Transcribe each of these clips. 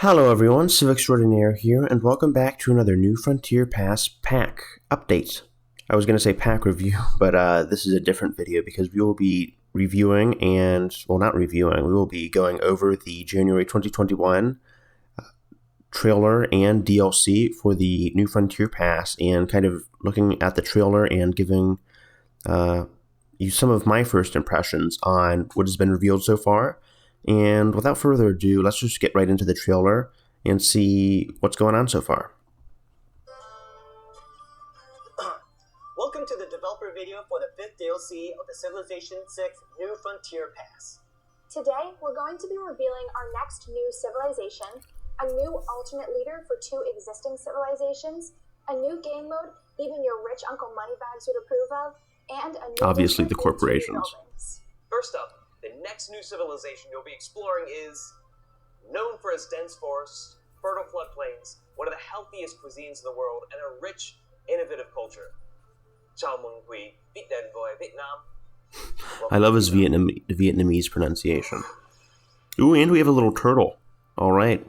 Hello everyone, Civ Extraordinaire here, and welcome back to another New Frontier Pass pack update. I was going to say pack review, but this is a different video because we will be reviewing not reviewing, we will be going over the January 2021 trailer and DLC for the New Frontier Pass, and kind of looking at the trailer and giving you some of my first impressions on what has been revealed so far. And without further ado, let's just get right into the trailer and see what's going on so far. Welcome to the developer video for the 5th DLC of the Civilization 6 New Frontier Pass. Today, we're going to be revealing our next new civilization, a new alternate leader for 2 existing civilizations, a new game mode even your rich Uncle Moneybags would approve of, and a new obviously the corporations. First up, the next new civilization you'll be exploring is known for its dense forests, fertile floodplains, one of the healthiest cuisines in the world, and a rich, innovative culture. Chào mừng quý vị đến với Việt Nam. I love his Vietnamese pronunciation. Ooh, and we have a little turtle. All right.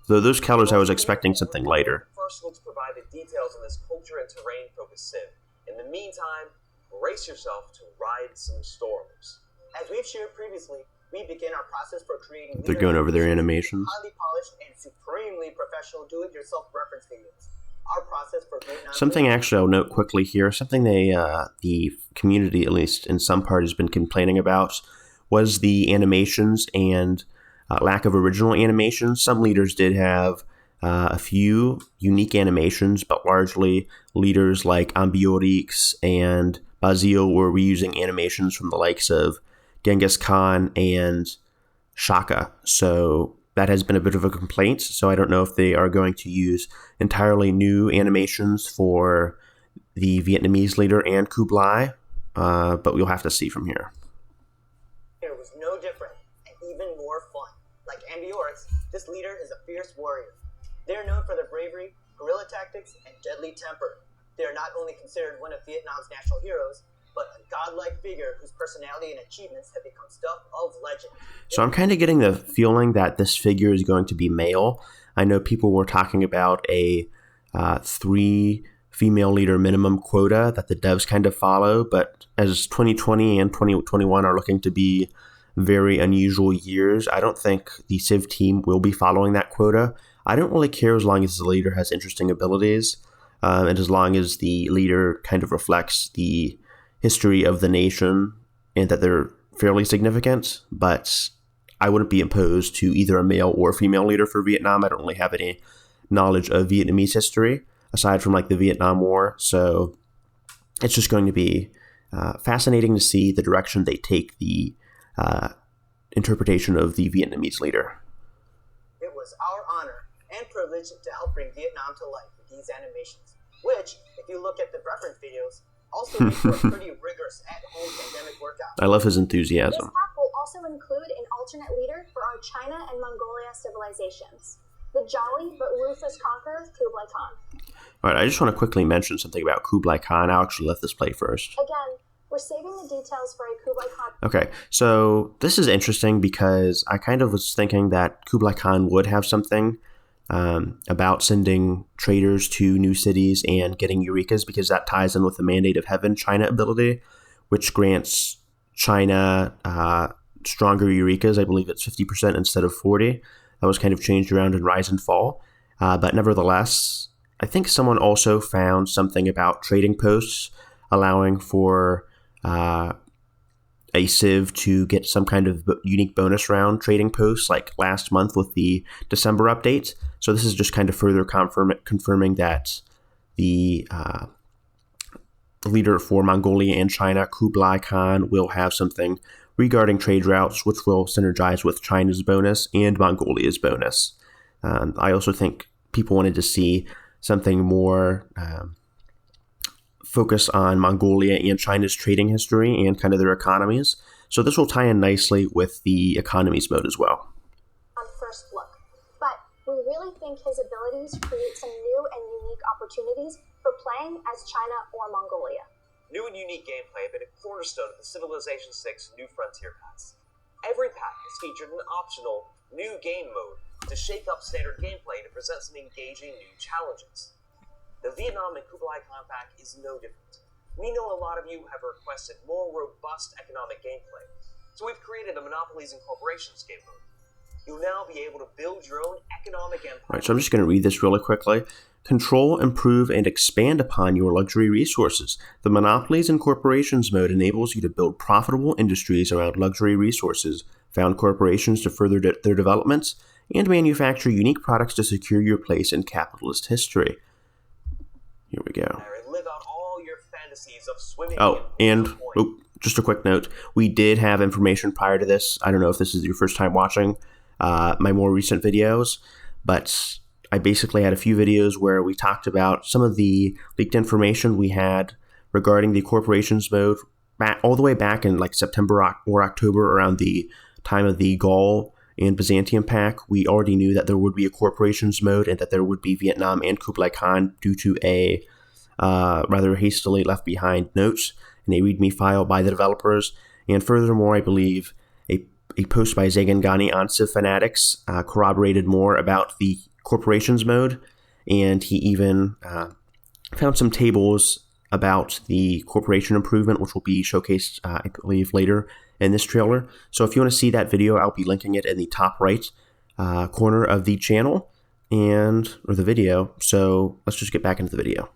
Though those colors, I was expecting something lighter. First, let's provide the details on this culture and terrain-focused civ. In the meantime, brace yourself to ride some storms. As we've shared previously, we begin our process for creating They're going over their animations. Highly polished and supremely professional do-it-yourself reference videos. Our process for something actually I'll note quickly here, something the community, at least in some part, has been complaining about, was the animations and lack of original animations. Some leaders did have a few unique animations, but largely leaders like Ambiorix and Bazil were reusing animations from the likes of Genghis Khan and Shaka. So that has been a bit of a complaint. So I don't know if they are going to use entirely new animations for the Vietnamese leader and Kublai, but we'll have to see from here. It was no different and even more fun. Like Ambiorix, this leader is a fierce warrior. They are known for their bravery, guerrilla tactics, and deadly temper. They are not only considered one of Vietnam's national heroes, but a godlike figure whose personality and achievements have become stuff of legend. So I'm kind of getting the feeling that this figure is going to be male. I know people were talking about a 3 female leader minimum quota that the devs kind of follow, but as 2020 and 2021 are looking to be very unusual years, I don't think the Civ team will be following that quota. I don't really care as long as the leader has interesting abilities, and as long as the leader kind of reflects the history of the nation and that they're fairly significant, but I wouldn't be opposed to either a male or female leader for Vietnam. I don't really have any knowledge of Vietnamese history aside from like the Vietnam War, so it's just going to be fascinating to see the direction they take the interpretation of the Vietnamese leader. It was our honor and privilege to help bring Vietnam to life with these animations, which, if you look at the reference videos, also make for a pretty rigorous at-home pandemic workout. I love his enthusiasm. This pack will also include an alternate leader for our China and Mongolia civilizations, the jolly but ruthless conqueror Kublai Khan. All right, I just want to quickly mention something about Kublai Khan. I'll actually let this play first. Again, we're saving the details for a Kublai Khan. Okay, so this is interesting because I kind of was thinking that Kublai Khan would have something about sending traders to new cities and getting Eurekas, because that ties in with the Mandate of Heaven China ability, which grants China stronger Eurekas. I believe it's 50% instead of 40%. That was kind of changed around in Rise and Fall. But nevertheless, I think someone also found something about trading posts allowing for a Civ to get some kind of unique bonus round trading posts like last month with the December update. So this is just kind of further confirming that the leader for Mongolia and China, Kublai Khan, will have something regarding trade routes, which will synergize with China's bonus and Mongolia's bonus. I also think people wanted to see something more focus on Mongolia and China's trading history and kind of their economies. So this will tie in nicely with the economies mode as well. On first look, but we really think his abilities create some new and unique opportunities for playing as China or Mongolia. New and unique gameplay have been a cornerstone of the Civilization 6 New Frontier Pass. Every pack has featured an optional new game mode to shake up standard gameplay to present some engaging new challenges. The Vietnam and Kublai Khan pack is no different. We know a lot of you have requested more robust economic gameplay, so we've created a Monopolies and Corporations game mode. You'll now be able to build your own economic empire. All right, so I'm just going to read this really quickly. Control, improve, and expand upon your luxury resources. The Monopolies and Corporations mode enables you to build profitable industries around luxury resources, found corporations to further their developments, and manufacture unique products to secure your place in capitalist history. Here we go. Live out all your fantasies of swimming. Just a quick note. We did have information prior to this. I don't know if this is your first time watching my more recent videos, but I basically had a few videos where we talked about some of the leaked information we had regarding the corporations mode all the way back in like September or October, around the time of the Gaul and Byzantium pack. We already knew that there would be a corporations mode and that there would be Vietnam and Kublai Khan due to a rather hastily left behind notes in a README file by the developers. And furthermore, I believe a post by Zagan Ghani on Civ Fanatics corroborated more about the corporations mode, and he even found some tables about the corporation improvement, which will be showcased, I believe, later in this trailer. So if you want to see that video, I'll be linking it in the top right corner of the channel or the video. So let's just get back into the video.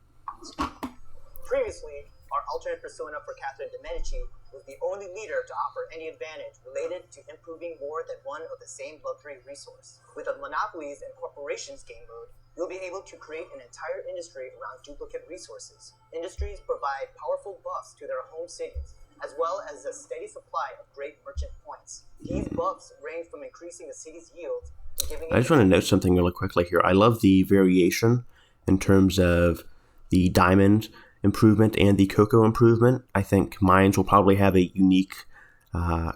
Previously, our alternate persona for Catherine de' Medici was the only leader to offer any advantage related to improving more than one of the same luxury resource. With a Monopolies and Corporations game mode, you'll be able to create an entire industry around duplicate resources. Industries provide powerful buffs to their home cities, as well as a steady supply of great merchant points. These buffs range from increasing a city's yield to giving... I just want to note something really quickly here. I love the variation in terms of the diamond improvement and the cocoa improvement. I think mines will probably have a unique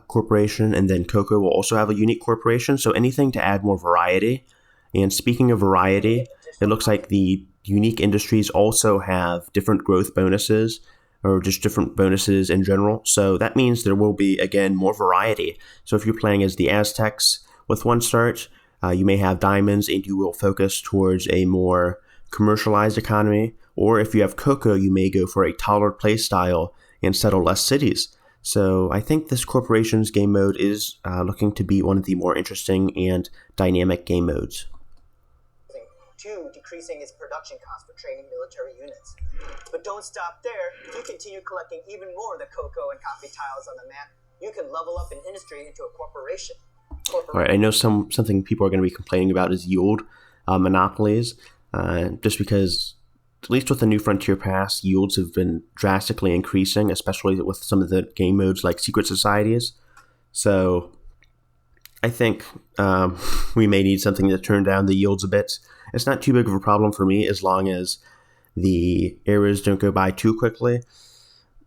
corporation, and then cocoa will also have a unique corporation. So anything to add more variety. And speaking of variety, it looks like the unique industries also have different growth bonuses, or just different bonuses in general. So that means there will be, again, more variety. So if you're playing as the Aztecs with one start, you may have diamonds and you will focus towards a more commercialized economy. Or if you have cocoa, you may go for a taller play style and settle less cities. So I think this corporations game mode is looking to be one of the more interesting and dynamic game modes. 2, decreasing its production cost for training military units. But don't stop there. If you continue collecting even more of the cocoa and coffee tiles on the map, you can level up an industry into a corporation. All right, I know something people are going to be complaining about is yield monopolies, just because, at least with the New Frontier Pass, yields have been drastically increasing, especially with some of the game modes like Secret Societies. So I think we may need something to turn down the yields a bit. It's not too big of a problem for me as long as the eras don't go by too quickly.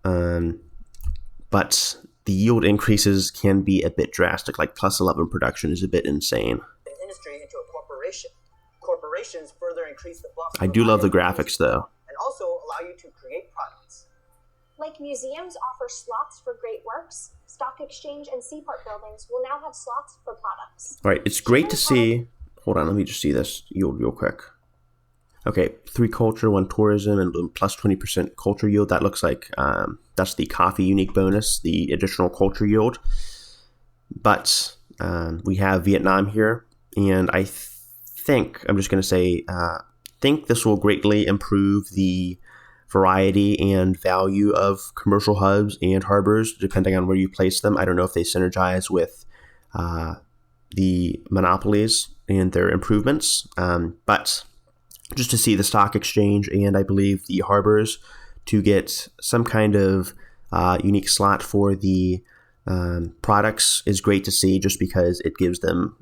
But the yield increases can be a bit drastic, like plus 11 production is a bit insane. An industry into a corporation. Corporations further increase the buff. I do love the graphics, though. And also allow you to create products. Like museums offer slots for great works, stock exchange and seaport buildings will now have slots for products. All right, it's great to see. Hold on, let me just see this yield real quick. Okay, 3 culture, 1 tourism, and plus 20% culture yield. That looks like that's the coffee unique bonus, the additional culture yield. But we have Vietnam here, and I think, I'm just going to say, think this will greatly improve the variety and value of commercial hubs and harbors, depending on where you place them. I don't know if they synergize with the monopolies and their improvements, but just to see the stock exchange and I believe the harbors to get some kind of unique slot for the products is great to see, just because it gives them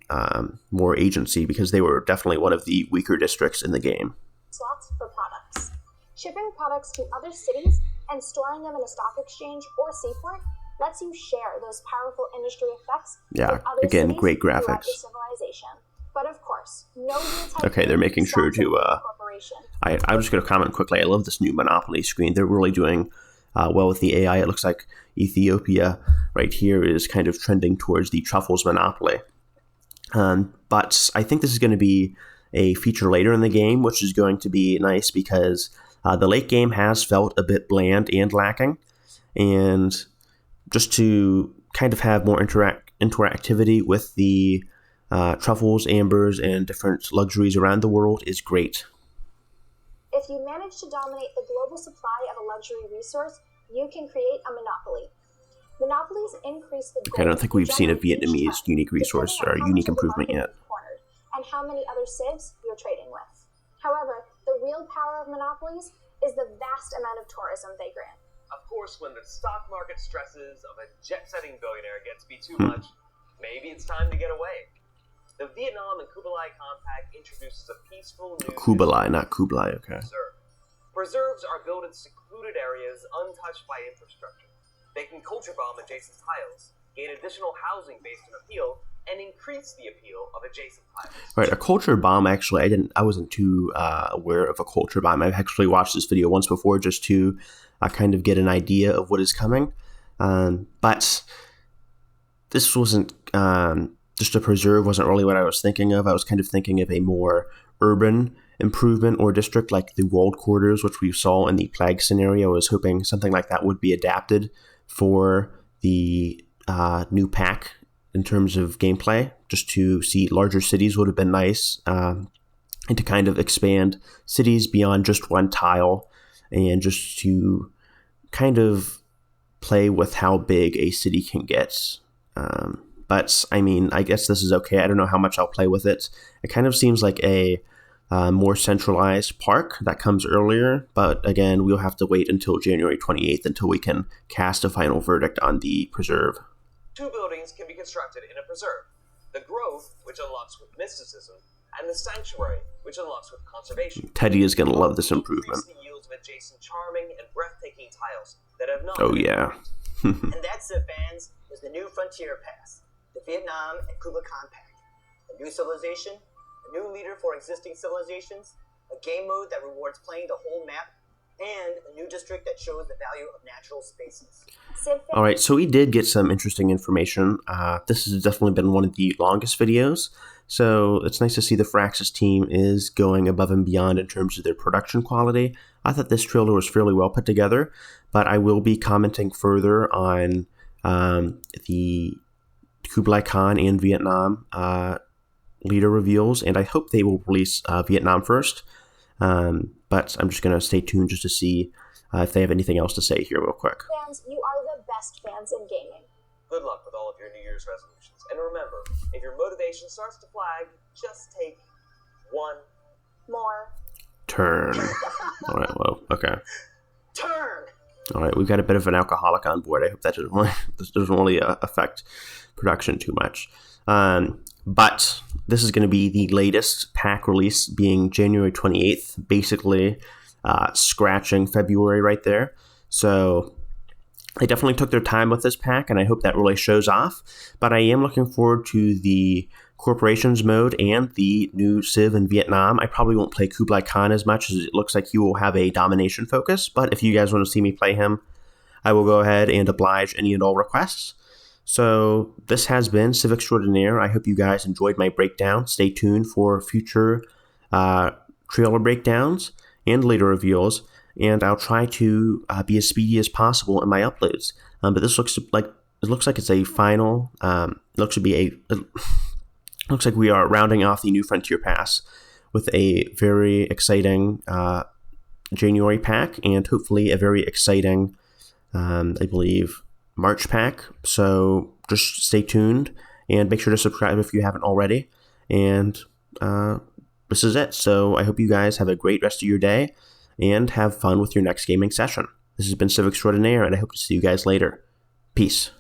more agency, because they were definitely one of the weaker districts in the game. Slots for products. Shipping products to other cities and storing them in a stock exchange or seaport lets you share those powerful industry effects with other again, cities great throughout graphics. the civilization. But of course, no Okay, they're making sure to. I'm just going to comment quickly. I love this new Monopoly screen. They're really doing well with the AI. It looks like Ethiopia right here is kind of trending towards the truffles monopoly. But but I think this is going to be a feature later in the game, which is going to be nice because the late game has felt a bit bland and lacking. And just to kind of have more interactivity with the truffles, ambers, and different luxuries around the world is great. If you manage to dominate the global supply of a luxury resource, you can create a monopoly. Monopolies increase the I don't think we've seen a Vietnamese unique resource or unique improvement yet. And how many other civs you're trading with. However, the real power of monopolies is the vast amount of tourism they grant. Of course, when the stock market stresses of a jet-setting billionaire gets to be too much, maybe it's time to get away. The Vietnam and Kublai Khan Pact introduces a peaceful new... Kublai, not Kublai, okay. Preserve. Preserves are built in secluded areas untouched by infrastructure. They can culture bomb adjacent tiles, gain additional housing based on appeal, and increase the appeal of adjacent tiles. Right, a culture bomb, actually, I wasn't too aware of a culture bomb. I've actually watched this video once before just to kind of get an idea of what is coming. But this wasn't... just a preserve wasn't really what I was thinking of. I was kind of thinking of a more urban improvement or district like the walled quarters, which we saw in the plague scenario. I was hoping something like that would be adapted for the new pack in terms of gameplay. Just to see larger cities would have been nice, and to kind of expand cities beyond just one tile, and just to kind of play with how big a city can get. But, I mean, I guess this is okay. I don't know how much I'll play with it. It kind of seems like a more centralized park that comes earlier. But, again, we'll have to wait until January 28th until we can cast a final verdict on the preserve. 2 buildings can be constructed in a preserve. The Grove, which unlocks with mysticism, and the Sanctuary, which unlocks with conservation. Teddy is going to love this improvement. Increase the yields of adjacent charming and breathtaking tiles that have not... Oh, yeah. And that, Civ fans, was the new Frontier Pass. The Vietnam and Kublai Khan Pact, a new civilization, a new leader for existing civilizations, a game mode that rewards playing the whole map, and a new district that shows the value of natural spaces. All right, so we did get some interesting information. This has definitely been one of the longest videos, so it's nice to see the Firaxis team is going above and beyond in terms of their production quality. I thought this trailer was fairly well put together, but I will be commenting further on the Kublai Khan and Vietnam leader reveals, and I hope they will release Vietnam first. But I'm just going to stay tuned just to see if they have anything else to say here real quick. Fans, you are the best fans in gaming. Good luck with all of your New Year's resolutions. And remember, if your motivation starts to flag, just take one more turn. All right, well, okay. Turn! All right, we've got a bit of an alcoholic on board. I hope that doesn't really affect production too much. But this is going to be the latest pack release, being January 28th, basically scratching February right there. So they definitely took their time with this pack, and I hope that really shows off. But I am looking forward to the Corporations mode and the new Civ in Vietnam. I probably won't play Kublai Khan as much, as it looks like he will have a domination focus. But if you guys want to see me play him, I will go ahead and oblige any and all requests. So this has been Civ Extraordinaire. I hope you guys enjoyed my breakdown. Stay tuned for future trailer breakdowns and later reveals, and I'll try to be as speedy as possible in my uploads. But this looks like it's a final. Looks like we are rounding off the new Frontier Pass with a very exciting January pack, and hopefully a very exciting, I believe, March pack. So just stay tuned and make sure to subscribe if you haven't already. And this is it. So I hope you guys have a great rest of your day and have fun with your next gaming session. This has been Civ Extraordinaire, and I hope to see you guys later. Peace.